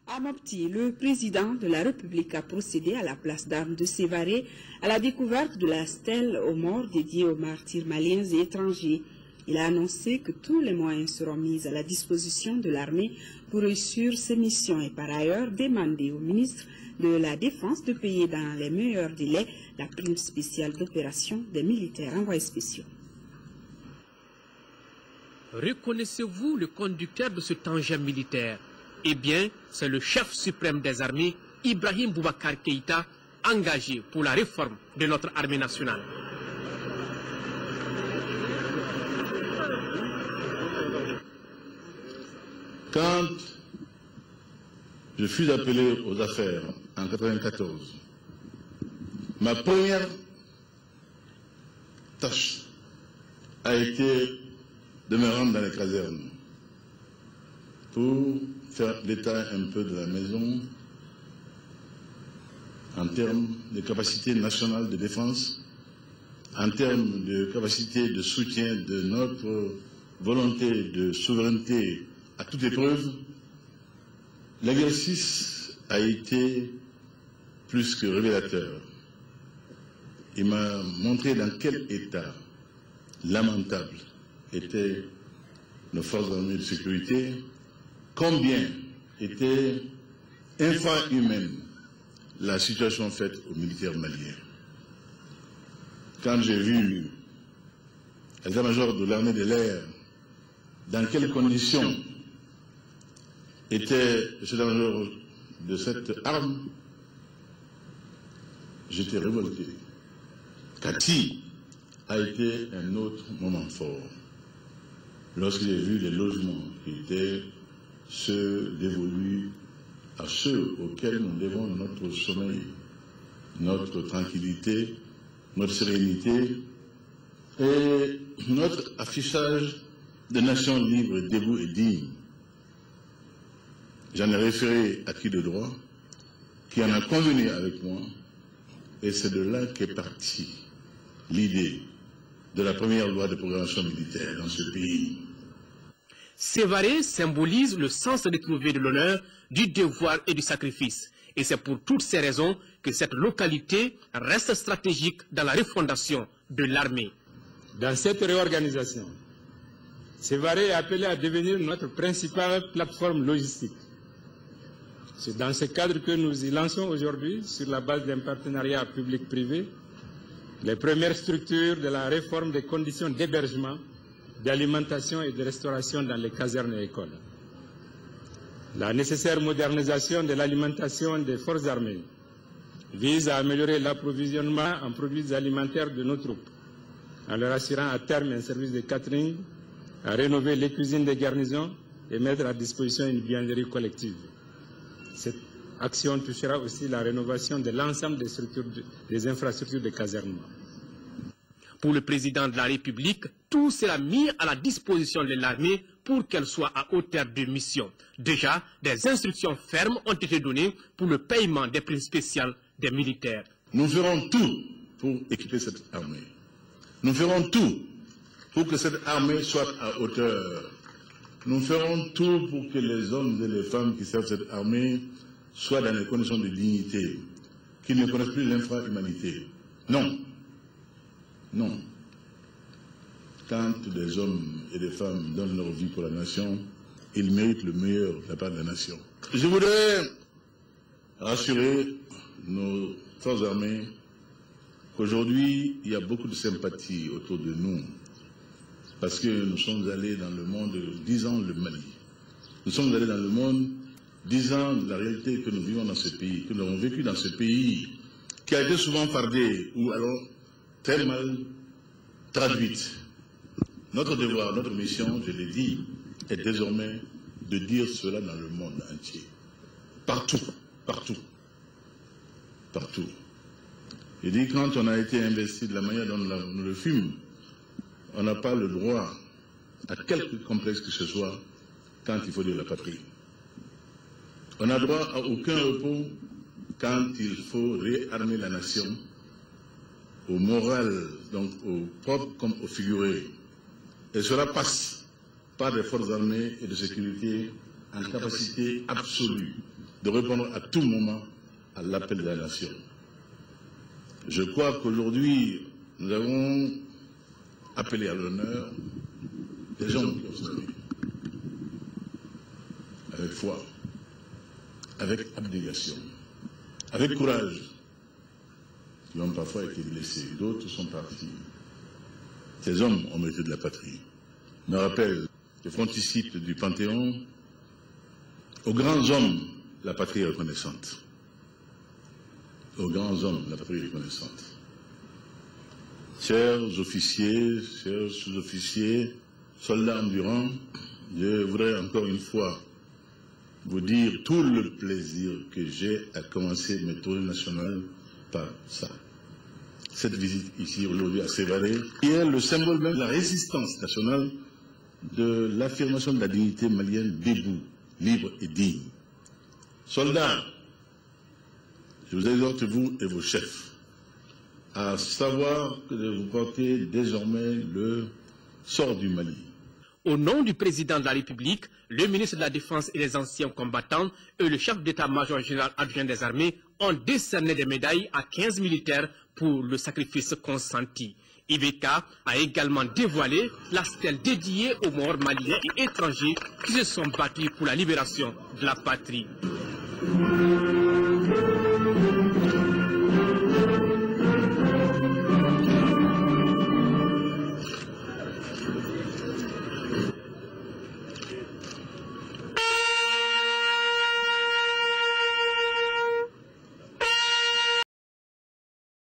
À Mopti, le président de la République a procédé à la place d'armes de Sévaré à la découverte de la stèle aux morts dédiée aux martyrs maliens et étrangers. Il a annoncé que tous les moyens seront mis à la disposition de l'armée pour réussir ses missions et par ailleurs demandé au ministre de la Défense de payer dans les meilleurs délais la prime spéciale d'opération des militaires envoyés spéciaux. Reconnaissez-vous le conducteur de cet engin militaire? Eh bien, c'est le chef suprême des armées, Ibrahim Boubacar Keïta, engagé pour la réforme de notre armée nationale. Quand je fus appelé aux affaires en 1994, ma première tâche a été de me rendre dans les casernes pour faire l'état un peu de la maison en termes de capacité nationale de défense, en termes de capacité de soutien de notre volonté de souveraineté à toute épreuve. L'exercice a été plus que révélateur. Il m'a montré dans quel état lamentable étaient nos forces armées de sécurité, combien était infra-humaine la situation faite aux militaires maliens. Quand j'ai vu l'état-major de l'armée de l'air, dans quelles conditions était l'état-major de cette arme, j'étais révolté. Kati a été un autre moment fort. Lorsque j'ai vu les logements qui étaient ceux dévolus à ceux auxquels nous devons notre sommeil, notre tranquillité, notre sérénité et notre affichage de nations libres, debout et dignes. J'en ai référé à qui de droit, qui en a convenu avec moi, et c'est de là qu'est partie l'idée de la première loi de programmation militaire dans ce pays. Sévaré symbolise le sens retrouvé de l'honneur, du devoir et du sacrifice. Et c'est pour toutes ces raisons que cette localité reste stratégique dans la refondation de l'armée. Dans cette réorganisation, Sévaré est appelé à devenir notre principale plateforme logistique. C'est dans ce cadre que nous y lançons aujourd'hui, sur la base d'un partenariat public-privé, les premières structures de la réforme des conditions d'hébergement, d'alimentation et de restauration dans les casernes et écoles. La nécessaire modernisation de l'alimentation des forces armées vise à améliorer l'approvisionnement en produits alimentaires de nos troupes, en leur assurant à terme un service de catering, à rénover les cuisines des garnisons et mettre à disposition une bienveillance collective. Cette action touchera aussi la rénovation de l'ensemble des infrastructures de casernement. Pour le président de la République, tout sera mis à la disposition de l'armée pour qu'elle soit à hauteur de mission. Déjà, des instructions fermes ont été données pour le paiement des primes spéciales des militaires. Nous ferons tout pour équiper cette armée. Nous ferons tout pour que cette armée soit à hauteur. Nous ferons tout pour que les hommes et les femmes qui servent cette armée soient dans des conditions de dignité, qu'ils ne connaissent plus l'infra-humanité. Non. Non. Quand des hommes et des femmes donnent leur vie pour la nation, ils méritent le meilleur de la part de la nation. Je voudrais rassurer nos forces armées qu'aujourd'hui, il y a beaucoup de sympathie autour de nous, parce que nous sommes allés dans le monde disant le Mali. Nous sommes allés dans le monde disant la réalité que nous vivons dans ce pays, que nous avons vécu dans ce pays, qui a été souvent fardé ou alors très mal traduite. Notre devoir, notre mission, je l'ai dit, est désormais de dire cela dans le monde entier. Partout, partout, partout. Je dis, quand on a été investi de la manière dont nous le fûmes, on n'a pas le droit à quelque complexe que ce soit quand il faut dire la patrie. On n'a droit à aucun repos quand il faut réarmer la nation, au moral, donc au propre comme au figuré. Et cela passe par des forces armées et de sécurité en capacité absolue de répondre à tout moment à l'appel de la nation. Je crois qu'aujourd'hui, nous avons appelé à l'honneur des gens qui ont servi avec foi, avec abnégation, avec courage, qui ont parfois été blessés, d'autres sont partis. Ces hommes ont mérité de la patrie. Je me rappelle le fronticide du Panthéon, aux grands hommes, la patrie est reconnaissante. Aux grands hommes, la patrie est reconnaissante. Chers officiers, chers sous-officiers, soldats endurants, je voudrais encore une fois vous dire tout le plaisir que j'ai à commencer mes tournées nationales par ça. Cette visite ici aujourd'hui à Sévaré, qui est le symbole même de la résistance nationale, de l'affirmation de la dignité malienne debout, libre et digne. Soldats, je vous exhorte, vous et vos chefs, à savoir que vous portez désormais le sort du Mali. Au nom du président de la République, le ministre de la Défense et les anciens combattants et le chef d'état-major général adjoint des armées ont décerné des médailles à 15 militaires pour le sacrifice consenti. IBK a également dévoilé la stèle dédiée aux morts maliens et étrangers qui se sont battus pour la libération de la patrie.